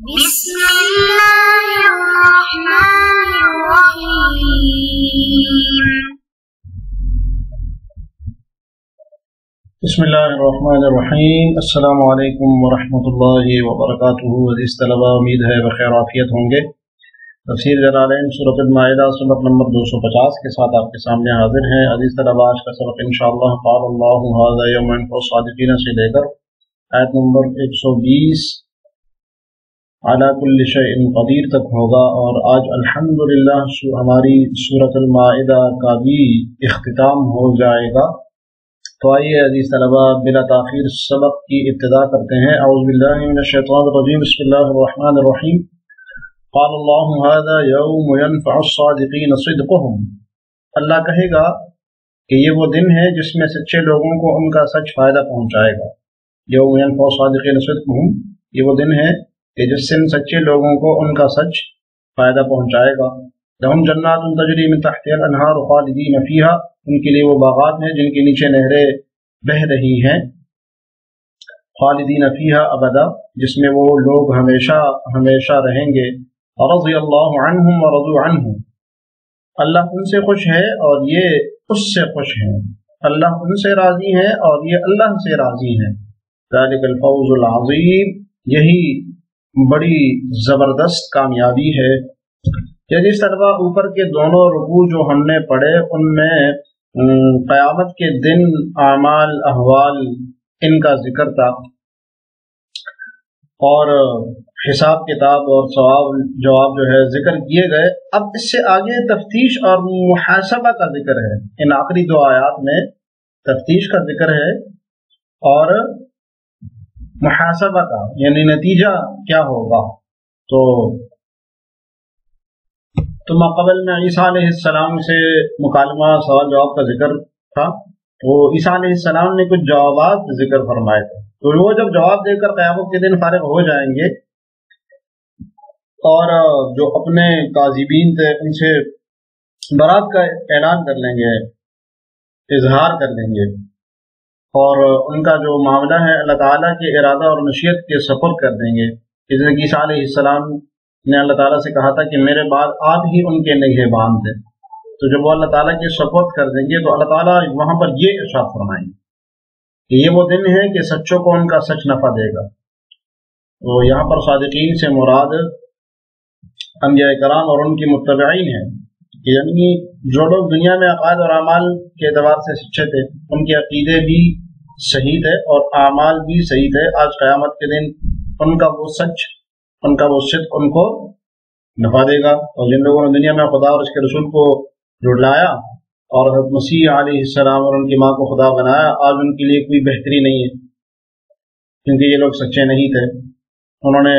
بسم الله الرحمن الرحيم. بسم اللہ الرحمن الرحیم. السلام علیکم ورحمۃ اللہ وبرکاتہ. عزیز طلباء، امید ہے بخیر عافیت ہوں گے. تفسیر جلالین سورۃ المائدہ سبق نمبر 250 کے ساتھ آپ کے سامنے حاضر ہیں. عزیز طلباء، آج کا سبق انشاءاللہ قال اللہ ھذا یوم ينفع الصادقین سے لے کر آیت نمبر 120 علی کل شیء قدیر تک ہوگا، اور آج الحمدللہ ہماری سورۃ المائدہ کا بھی اختتام ہو جائے گا. تو آئیے عزیز طلباء بلا تاخیر سبق کی ابتدا کرتے ہیں. اعوذ باللہ من الشیطان الرجیم. بسم اللہ الرحمن الرحیم. قال اللہ ھذا یوم ينفع الصادقین صدقهم. اللہ کہے گا کہ یہ وہ دن ہے جس میں سچے لوگوں کو ان کا سچ فائدہ پہنچائے گا. یوم ينفع الصادقین صدقهم، یہ وہ دن ہے کہ جس دن سچے لوگوں کو ان کا سچ فائدہ پہنچائے گا. لهم جنات تجری من تحتها الانہار خالدین فیہا، ان کے لیے وہ باغات ہیں جن کے نیچے نہریں بہ رہی ہیں. خالدین فیہا ابدا، جس میں وہ لوگ ہمیشہ ہمیشہ رہیں گے. رضی اللہ عنہم ورضوا عنہ، اللہ ان سے خوش ہے اور یہ اس سے خوش ہیں. اللہ ان سے راضی ہے اور یہ اللہ سے راضی ہیں. ذالک الفوز العظیم، یہی بڑی زبردست کامیابی ہے. یعنی اس طرح اوپر کے دونوں رکوع جو ہم نے پڑھے ان میں قیامت کے دن اعمال احوال ان کا ذکر تھا، اور حساب کتاب اور ثواب جواب جو ہے ذکر کیے گئے. اب اس سے آگے تفتیش اور محاسبہ کا ذکر ہے. ان آخری دو آیات میں تفتیش کا ذکر ہے اور محاسبہ کا، یعنی نتیجہ کیا ہوگا. تو ماقبل میں عیسیٰ علیہ السلام سے مکالمہ سوال جواب کا ذکر تھا. تو عیسیٰ علیہ السلام نے کچھ جوابات ذکر فرمائے تھے. تو وہ جب جواب دے کر قیامت کے دن فارغ ہو جائیں گے اور جو اپنے کاذبین تھے ان سے برات کا اعلان کر لیں گے، اظہار کر لیں گے، اور ان کا جو معاملہ ہے اللہ تعالیٰ کے ارادہ اور مشیت کے سپرد کر دیں گے. جس نے عیسیٰ علیہ السلام نے اللہ تعالیٰ سے کہا تھا کہ میرے بعد آپ ہی ان کے نگہبان تھے. تو جب وہ اللہ تعالیٰ کے سپرد کر دیں گے تو اللہ تعالیٰ وہاں پر یہ ارشاد فرمائیں گے کہ یہ وہ دن ہے کہ سچوں کو ان کا سچ نفع دے گا. تو یہاں پر صادقین سے مراد انبیاء کرام اور ان کی متبعین ہیں، یعنی جو لوگ دنیا میں عقائد اور اعمال کے اعتبار سے سچے تھے ان کے عقیدے بھی صحیح تھے اور اعمال بھی صحیح تھے. آج قیامت کے دن ان کا وہ سچ، ان کا وہ صدق ان کو نفع دے گا. اور جن لوگوں نے دنیا میں خدا اور اس کے رسول کو جھٹلایا اور حضرت مسیح علیہ السلام اور ان کی ماں کو خدا بنایا، آج ان کے لیے کوئی بہتری نہیں ہے، کیونکہ یہ لوگ سچے نہیں تھے. انہوں نے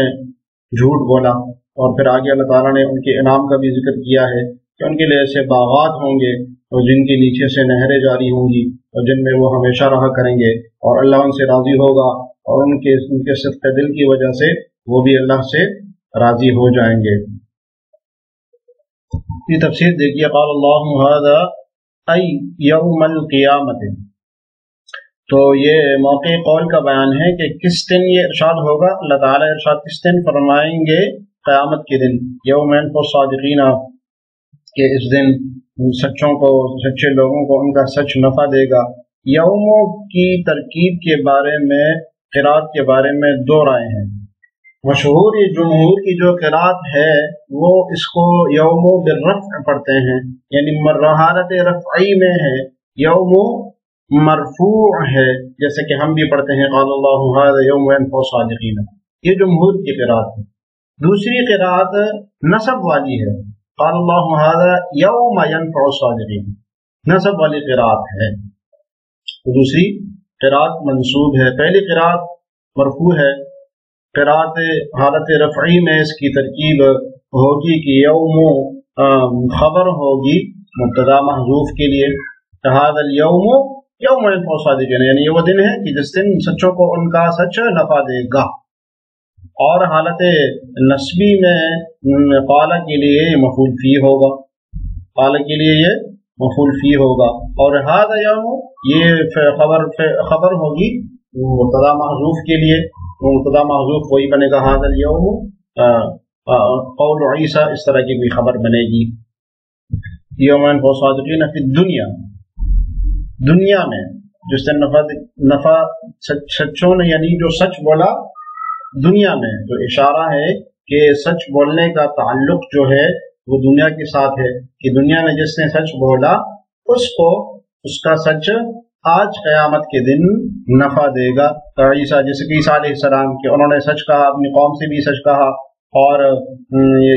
جھوٹ بولا. اور پھر آگے اللہ تعالیٰ نے ان کے انعام کا بھی ذکر کیا ہے کہ ان کے لیے ایسے باغات ہوں گے اور جن کے نیچے سے نہریں جاری ہوں گی اور جن میں وہ ہمیشہ رہا کریں گے، اور اللہ ان سے راضی ہوگا، اور ان کے صدق دل کی وجہ سے وہ بھی اللہ سے راضی ہو جائیں گے. یہ تفسیر دیکھیے. قال اللہ ھذا ای یوم القیامت، تو یہ موقع قول کا بیان ہے کہ کس دن یہ ارشاد ہوگا. اللہ تعالیٰ ارشاد کس دن فرمائیں گے؟ قیامت کے دن. یوم ينفع الصادقین، کہ اس دن سچوں کو، سچے لوگوں کو ان کا سچ نفع دے گا. یوموں کی ترکیب کے بارے میں، قرات کے بارے میں دو رائے ہیں. مشہور یہ جمہور کی جو قرات ہے وہ اس کو یوم بالرفع پڑھتے ہیں، یعنی حالت رفعی میں ہے. یوم مرفوع ہے، جیسے کہ ہم بھی پڑھتے ہیں قال اللہ ھذا یوم ينفع الصادقین. یہ جمہور کی قرات ہے. دوسری قرات نصب والی ہے، قال اللہ ھذا یوم ينفع الصادقین، نصب والی قرات ہے. دوسری قرات منصوب ہے، پہلی قرات مرفوع ہے. قرات حالت رفعی میں اس کی ترکیب ہوگی کہ یوم خبر ہوگی مبتدا محذوف کے لیے، ھذا الیوم یوم ينفع الصادقین، یعنی یہ وہ دن ہے کہ جس دن سچوں کو ان کا سچ نفع دے گا. اور حالت نسبی میں قال کے لیے مفعول فی ہوگا، قال کے لیے یہ مفعول فی ہوگا. اور ھذا یوم یہ خبر ہوگی مبتدا محذوف کے لیے، مبتدا محذوف وہی بنے گا ھذا الیوم، قول عیسیٰ اس طرح کی کوئی خبر بنے گی. یوم ينفع الصادقین فی الدنیا، دنیا میں جس نے نفع سچوں نے یعنی جو سچ بولا دنیا میں، تو اشارہ ہے کہ سچ بولنے کا تعلق جو ہے وہ دنیا کے ساتھ ہے، کہ دنیا میں جس نے سچ بولا اس کو اس کا سچ آج قیامت کے دن نفع دے گا. عیسیٰ جیسے کہ عیسیٰ علیہ السلام کہ انہوں نے سچ کہا، اپنی قوم سے بھی سچ کہا، اور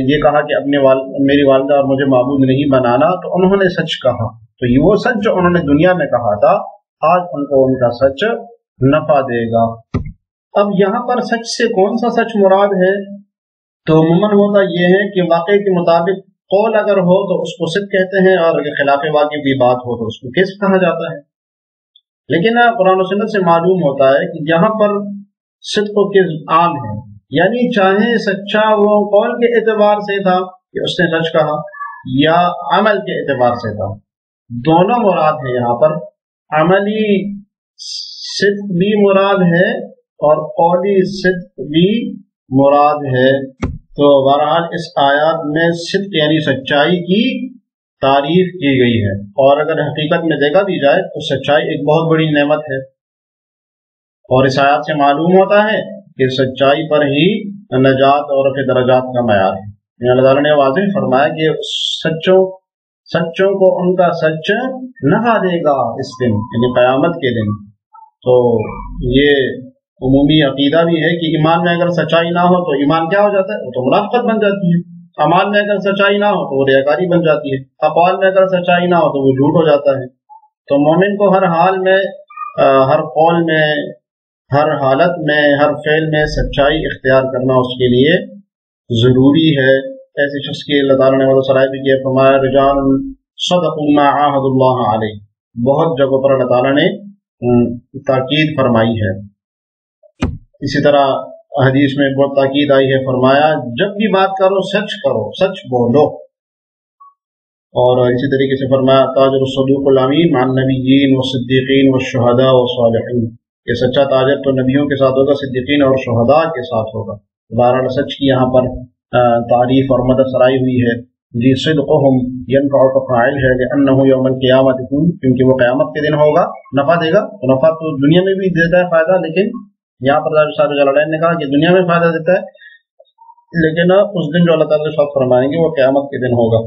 یہ کہا کہ میری والدہ اور مجھے معبود نہیں بنانا، تو انہوں نے سچ کہا. تو یہ وہ سچ جو انہوں نے دنیا میں کہا تھا آج ان کو ان کا سچ نفع دے گا. اب یہاں پر سچ سے کون سا سچ مراد ہے؟ تو عموماً ہوتا یہ ہے کہ واقعے کے مطابق قول اگر ہو تو اس کو صدق کہتے ہیں، اور اگر خلاف واقع کی بات ہو تو اس کو کذب کہا جاتا ہے. لیکن قرآن و سنت سے معلوم ہوتا ہے کہ یہاں پر صدق و کذب عام ہے، یعنی چاہے سچا وہ قول کے اعتبار سے تھا کہ اس نے سچ کہا یا عمل کے اعتبار سے تھا، دونوں مراد ہیں. یہاں پر عملی صدق بھی مراد ہے اور قولی صدق بھی مراد ہے. تو بہرحال اس آیات میں صدق یعنی سچائی کی تعریف کی گئی ہے، اور اگر حقیقت میں دیکھا بھی جائے تو سچائی ایک بہت بڑی نعمت ہے. اور اس آیات سے معلوم ہوتا ہے کہ سچائی پر ہی نجات اور رفع درجات کا معیار ہے. اللہ تعالیٰ نے واضح فرمایا کہ سچوں کو ان کا سچ نفع دے گا اس دن، یعنی قیامت کے دن. تو یہ عمومی عقیدہ بھی ہے کہ ایمان میں اگر سچائی نہ ہو تو ایمان کیا ہو جاتا ہے؟ وہ تو منافقت بن جاتی ہے. اعمال میں اگر سچائی نہ ہو تو وہ ریاکاری بن جاتی ہے. اقوال میں اگر سچائی نہ ہو تو وہ جھوٹ ہو جاتا ہے. تو مومن کو ہر حال میں، ہر قول میں، ہر حالت میں، ہر فعل میں سچائی اختیار کرنا اس کے لیے ضروری ہے. ایسے شخص کی اللہ تعالیٰ نے سرائے بھی کیا، فرمایا رجال صدقوا ما عاهدوا اللہ علیہ. بہت جگہوں پر اللہ تعالیٰ نے تاکید فرمائی ہے. اسی طرح حدیث میں بہت تاکید آئی ہے، فرمایا جب بھی بات کرو، سچ بولو. اور اسی طریقے سے فرمایا تاجر الصدوق الامین مع النبیین والصدیقین والشہداء والصالحین. یہ سچا تاجر تو نبیوں کے ساتھ ہوگا، صدیقین اور شہداء کے ساتھ ہوگا. بہرحال سچ کی یہاں پر تعریف اور مدد سرائی ہوئی ہے. جی صدقہم ینفع کا فاعل ہے لأنہ یوم القیامت، کیونکہ وہ قیامت کے دن ہوگا، نفع دے گا. تو نفع تو دنیا میں بھی دیتا ہے فائدہ، لیکن یہاں پر صاحب جلالین نے کہا کہ دنیا میں فائدہ دیتا ہے، لیکن اس دن جو اللہ تعالیٰ شاید فرمائیں گے وہ قیامت کے دن ہوگا.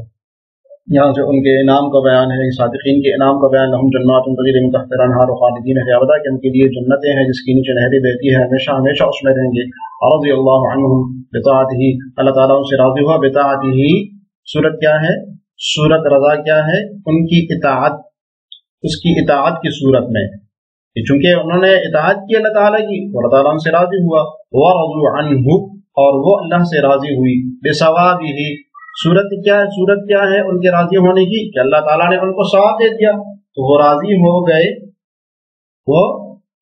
یہاں سے ان کے انعام کا بیان ہے، صادقین کے انعام کا بیان. لہم جنات تجری من تحتها الانہار خالدین فیہا ابدا، کہ ان کے لیے جنتیں ہیں جس کی نیچے نہریں بہتی ہے، ہمیشہ ہمیشہ اس میں رہیں گے. رضی اللہ عنہم بطاعتہ، اللہ تعالیٰ ان سے راضی ہوا. بطاعتہ صورت کیا ہے؟ صورت رضا کیا ہے؟ ان کی اطاعت، اس کی اطاعت کی صورت میں، چونکہ انہوں نے اطاعت کی اللہ تعالیٰ کی، اللہ تعالیٰ ان سے راضی ہوا. ورضوا عنہ، اور وہ اللہ سے راضی ہوئی. بثوابہ، صورت کیا ہے؟ صورت کیا ہے ان کے راضی ہونے کی؟ کہ اللہ تعالیٰ نے ان کو ثواب دے دیا تو وہ راضی ہو گئے، وہ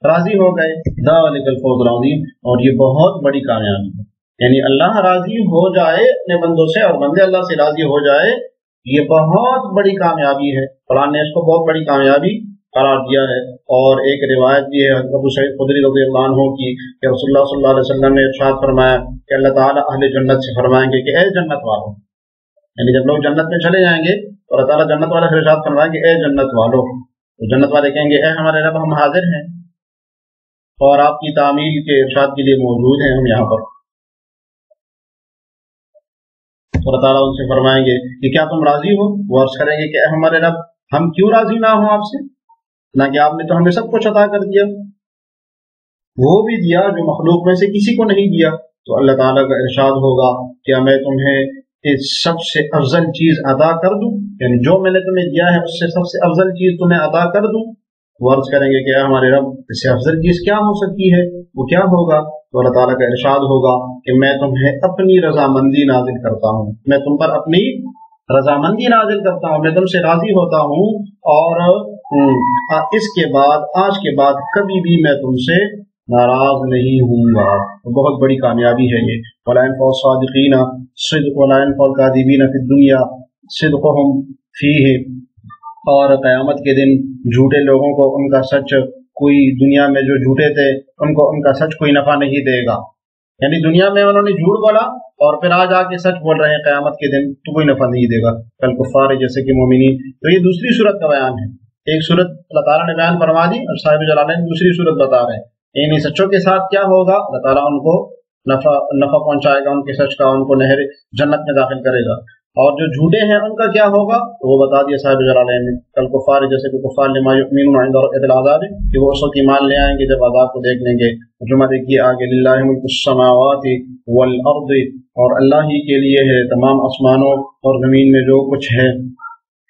راضی ہو گئے. ذالک الفوز العظیم، اور یہ بہت بڑی کامیابی ہے. یعنی اللہ راضی ہو جائے اپنے بندوں سے اور بندے اللہ سے راضی ہو جائے، یہ بہت بڑی کامیابی ہے. قرآن نے اس کو بہت بڑی کامیابی قرار دیا ہے. اور ایک روایت بھی ہے ابو سعید خدری رضی اللہ عنہ کی کہ رسول اللہ صلی اللہ علیہ وسلم نے ارشاد فرمایا کہ اللہ تعالیٰ اہل جنت سے فرمائیں گے کہ اے جنت والوں، یعنی جب لوگ جنت میں چلے جائیں گے تو اللہ تعالیٰ جنت والے سے ارشاد فرمائیں گے اے جنت والوں. تو جنت والے کہیں گے اے ہمارے رب، ہم حاضر ہیں اور آپ کی تعمیل کے ارشاد کے لیے موجود ہیں، ہم یہاں پر. اللہ تعالیٰ ان سے فرمائیں گے کہ کیا تم راضی ہو؟ وہ عرض کریں گے کہ اے ہمارے رب، ہم کیوں راضی نہ ہوں آپ سے، نہ کہ آپ نے تو ہمیں سب کچھ عطا کر دیا، وہ بھی دیا جو مخلوق میں سے کسی کو نہیں دیا. تو اللہ تعالیٰ کا ارشاد ہوگا کیا میں تمہیں اس سب سے افضل چیز عطا کر دوں، یعنی جو میں نے تمہیں دیا ہے اس سے سب سے افضل چیز تمہیں عطا کر دوں. وہ عرض کریں گے کہ اے ہمارے رب، اس سے افضل چیز کیا ہو سکتی ہے، وہ کیا ہوگا؟ تو اللہ تعالیٰ کا ارشاد ہوگا کہ میں تمہیں اپنی رضامندی نازل کرتا ہوں، میں تم پر اپنی رضامندی نازل کرتا ہوں، میں تم سے راضی ہوتا ہوں، اور اس کے بعد، آج کے بعد کبھی بھی میں تم سے ناراض نہیں ہوں گا. بہت بڑی کامیابی ہے یہ. وَلَا يَنفَعُ الصَّادِقِينَ صِدْقُ وَلَا يَنفَعُ الْكَاذِبِينَ فِي الدُّنْيَا صِدْقُهُمْ فِيهِ، اور قیامت کے دن جھوٹے لوگوں کو ان کا سچ کوئی، دنیا میں جو جھوٹے تھے ان کو ان کا سچ کوئی نفع نہیں دے گا. یعنی دنیا میں انہوں نے جھوٹ بولا اور پھر آج آ کے سچ بول رہے ہیں قیامت کے دن تو کوئی نفع نہیں دے گا کل کفار جیسے کہ مومنین. تو یہ دوسری صورت کا بیان ہے. ایک صورت اللہ تعالیٰ نے بیان فرما دی اور صاحب جلالین دوسری صورت بتا رہے ہیں. یعنی سچوں کے ساتھ کیا ہوگا, اللہ تعالیٰ ان کو نفع پہنچائے گا ان کے سچ کا, ان کو نہر جنت میں داخل کرے گا. اور جو جھوٹے ہیں ان کا کیا ہوگا وہ بتا دیا صاحب جلالین نے. کل کفار جیسے کہ کفار لما یؤمنون عند العذاب کہ وہ اس وقت ایمان لے آئیں گے جب عذاب کو دیکھ لیں گے. جمعہ دیکھیے آگے للہ ملک السماوات والارض, اور اللہ ہی کے لیے ہے تمام آسمانوں اور زمین میں جو کچھ ہے,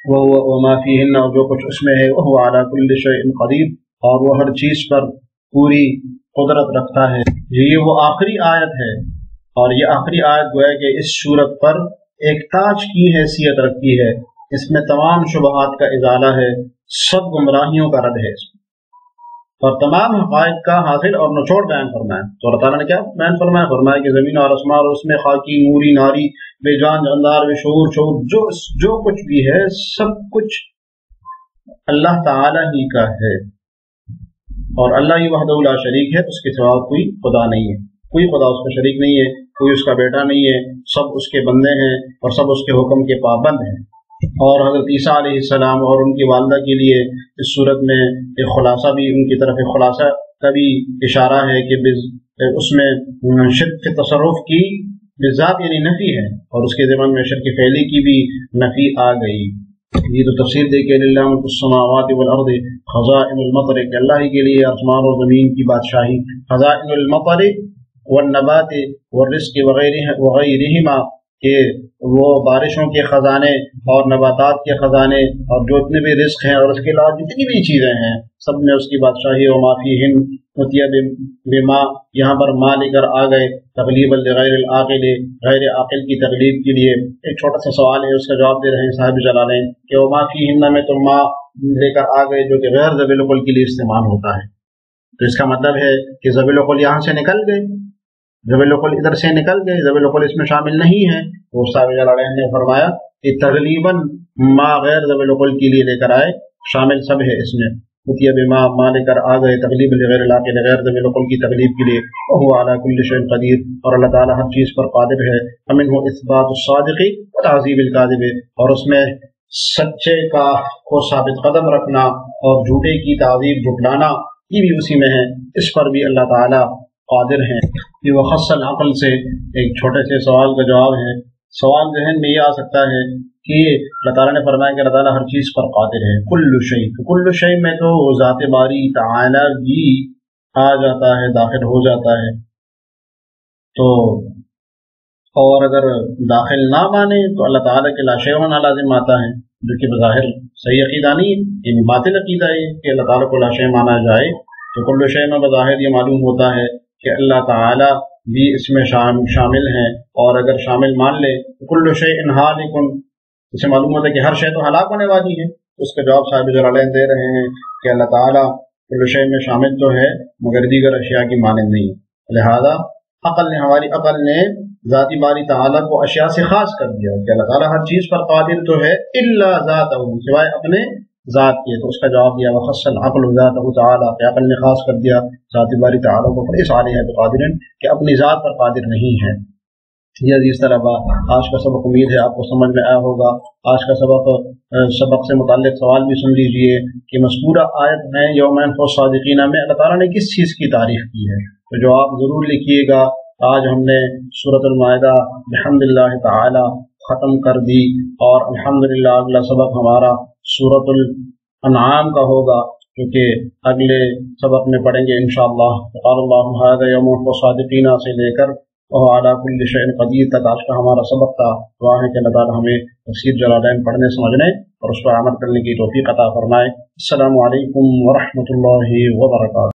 وما فیہن اور جو کچھ اس میں ہے, وہو علی کل شیء قدیر اور وہ ہر چیز پر پوری قدرت رکھتا ہے. یہ وہ آخری آیت ہے اور یہ آخری آیت گویا کہ اس صورت پر ایک تاج کی حیثیت رکھتی ہے. اس میں تمام شبہات کا ازالہ ہے, سب گمراہیوں کا رد ہے اس میں, اور تمام حقائق کا حاصل اور نچوڑ بیان فرمایا. تو اللہ تعالیٰ نے کیا بیان فرمایا؟ فرمایا کہ زمین اور آسمان اور اس میں خاکی نوری ناری بے جان جاندار بے شعور جو کچھ بھی ہے سب کچھ اللہ تعالیٰ ہی کا ہے, اور اللہ ہی وحدہ لا شریک ہے, اس کے سوا کوئی خدا نہیں ہے, کوئی خدا اس کا شریک نہیں ہے, کوئی اس کا بیٹا نہیں ہے, سب اس کے بندے ہیں اور سب اس کے حکم کے پابند ہیں. اور حضرت عیسیٰ علیہ السلام اور ان کی والدہ کے لیے اس صورت میں ایک خلاصہ بھی, ان کی طرف ایک خلاصہ کا بھی اشارہ ہے کہ اس میں شرک کے تصرف کی بذات یعنی نفی ہے, اور اس کے ضمن میں شرک فعلی کی بھی نفی آ گئی. یہ تو تفسیر دے کے للہ ملک السماوات والارض خزائن المطر کہ اللہ ہی کے لیے آسمان اور زمین کی بادشاہی, خزائن المطر والنبات والرزق وغیرہما کہ وہ بارشوں کے خزانے اور نباتات کے خزانے اور جو اتنے بھی رزق ہیں اور اس کے علاوہ جتنی بھی چیزیں ہیں سب میں اس کی بادشاہی. وما فیہن متیا بما, یہاں پر ما لے کر آ گئے تغلیبا لغیر العاقل, غیر عاقل کی تغلیب کے لیے. ایک چھوٹا سا سوال ہے اس کا جواب دے رہے ہیں صاحب جلالین کہ وما فیہن میں تو ما لے کر آ گئے جو کہ غیر ذوی العقل کے لیے استعمال ہوتا ہے. تو اس کا مطلب ہے کہ ذوی العقل یہاں سے نکل گئے, ذوی العقل ادھر سے نکل گئے, ذوی العقل اس میں شامل نہیں ہے. وہ صاحب جلالین نے فرمایا کہ تغلیباً ما غیر ذوی العقل کے لیے لے کر آئے, شامل سب ہے اس میں. متیا بما ما لے کر آ گئے تغلیب لغیر العاقل غیر ذوی العقل کی تغلیب کے لیے. وهو على كل شيء قدیر, اور اللہ تعالیٰ ہر چیز پر قادر ہے. فمنه اثبات الصادق وتعذیب الكاذب, اور اس میں سچے کا کو ثابت قدم رکھنا اور جھوٹے کی تعذیب جھٹلانا یہ بھی اسی میں ہے. اس پر بھی اللہ تعالیٰ قادر ہیں. یہ وخص العقل سے ایک چھوٹے سے سوال کا جواب ہے. سوال ذہن میں یہ آ سکتا ہے کہ اللہ تعالیٰ نے فرمایا کہ اللہ تعالیٰ ہر چیز پر قادر ہے. کل شیء, کل شیء میں تو ذات باری تعالیٰ بھی آ جاتا ہے, داخل ہو جاتا ہے. تو اور اگر داخل نہ مانے تو اللہ تعالیٰ کے لا شیء ہونا لازم آتا ہے, جو کہ بظاہر صحیح عقیدہ نہیں, یعنی باطل عقیدہ ہے کہ اللہ تعالیٰ کو لا شیء مانا جائے. تو کل شیء میں بظاہر یہ معلوم ہوتا ہے کہ اللہ تعالیٰ بھی اس میں شامل ہیں, اور اگر شامل مان لے تو کل شیء ہالک, اسے معلوم ہوتا ہے کہ ہر شے تو ہلاک ہونے والی ہے. اس کا جواب صاحب جلالین دے رہے ہیں کہ اللہ تعالیٰ کل شیء میں شامل تو ہے مگر دیگر اشیاء کی مانند نہیں. لہذا عقل نے, ہماری عقل نے ذاتی باری تعالیٰ کو اشیاء سے خاص کر دیا کہ اللہ تعالیٰ ہر چیز پر قادر تو ہے الا ذاتہ, سوائے اپنے ذات کے. تو اس کا جواب دیا وخص العقل ذاتہ تعالیٰ, کہ عقل نے خاص کر دیا ذاتی باری تعالیٰ کو اس عالیہ بقادر کہ اپنی ذات پر قادر نہیں ہے. یہ عزیز طلبہ آج کا سبق امید ہے آپ کو سمجھ میں آیا ہوگا. آج کا سبق سے متعلق سوال بھی سن لیجئے کہ مذکورہ آیت میں یوم ينفع الصادقین میں اللہ تعالیٰ نے کس چیز کی تعریف کی ہے. تو جواب ضرور لکھیے گا. آج ہم نے سورۃ المائدہ بحمداللہ تعالی ختم کر دی, اور الحمدللہ اگلا سبق ہمارا سورۃ الانعام کا ہوگا, کیونکہ اگلے سبق میں پڑھیں گے انشاءاللہ. قال اللہ ھذا یوم ينفع الصادقین سے لے کر وهو على كل شيء قدیر تک آج کا ہمارا سبق تھا. دعا ہے کہ اللہ تعالیٰ ہمیں تفسیر جلالین پڑھنے سمجھنے اور اس پر عمل کرنے کی توفیق عطا فرمائے. السلام علیکم ورحمۃ اللہ وبرکاتہ.